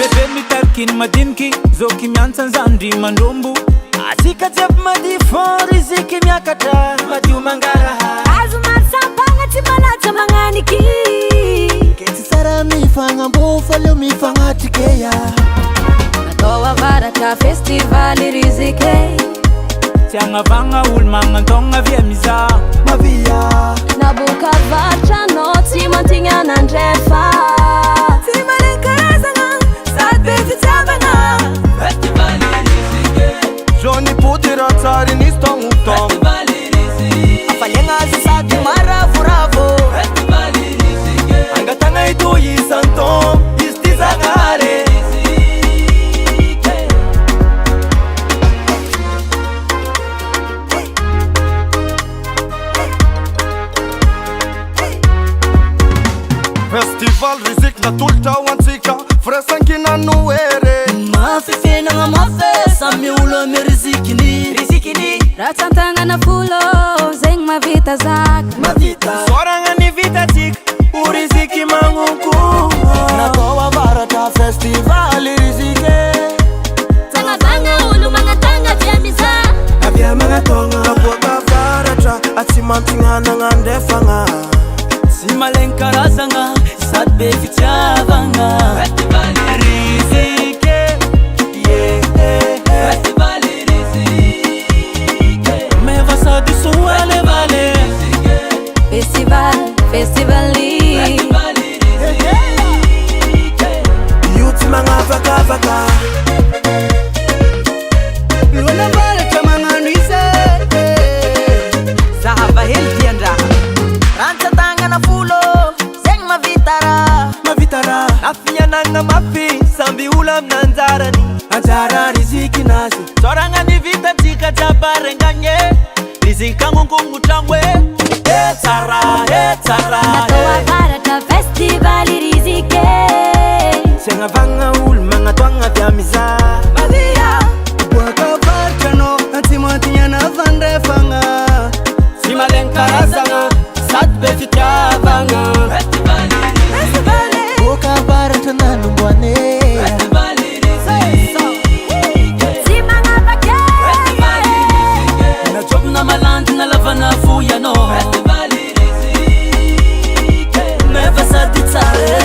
Lebe mitarkin madinki zoki miantsan zandri mandumbu asika jab madi fori ziki miakata madiu mangaraha azumar sampanga timalaza manganiki keti sara mifanga mbufalio mifangatikeya natoa varata festival rizike tianga vanga ulmanga ntonga via miza mavia nabuka vatra noti mantinga nandrefa timale karazana sadbe fitabana festival rizike joni putira tsari nistongutom festival rizike afalenga zisati maravuravo festival rizike angatanga itoyi santom istizagare Festival rizik na tulta wantika fresankina nuere mafifena nga mafesa miulo mirizikini ratantanga na fulo zeng mavita zak mavita soranga ni vita tik uriziki manguku natoa varata festival rizike tanga tanga ulu mga tanga tiamiza avya mga tonga napoka varata atimantingana ngandefanga simalenkarazanga sadbe fitabanga festival rizike festival rizike meva sadi suale vale festival rizike yuti mga vaka lona vale tamanga nuise sahaba heldianda ranta tanga na fulo zeng mavitara afiananga mapi sambi ula mnanzarani anzara riziki nasi soranga ni vita tika jabarenganye rizika ngungungu tangwe etara natoa varata festival rizike senga vanga ulmanga twanga vyamiza mavia bwaka varkano antimantinyana vandefanga simalenkarazanga sadbe fitabanga festival boka varata nanumbwane simanga vake na job na malandi na lavana fuya no meva saditsare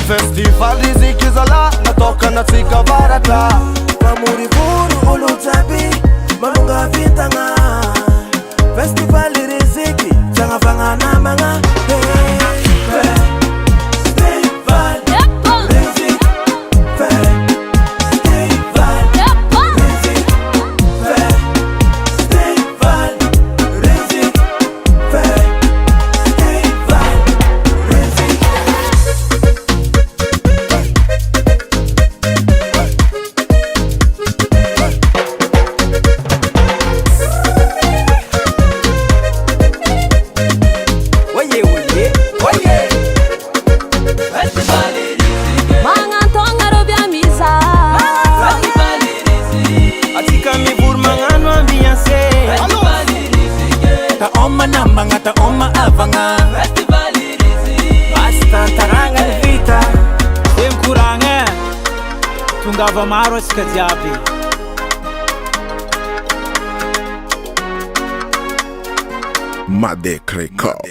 Festival riziki zala natoka na tsika varata pamuri vuru ulutabi malunga vitanga festival riziki tsanga vanga na manga mangata oma avanga festival riziki basta taranga ni vita emkurange tungava maro skadiabi Madek Record.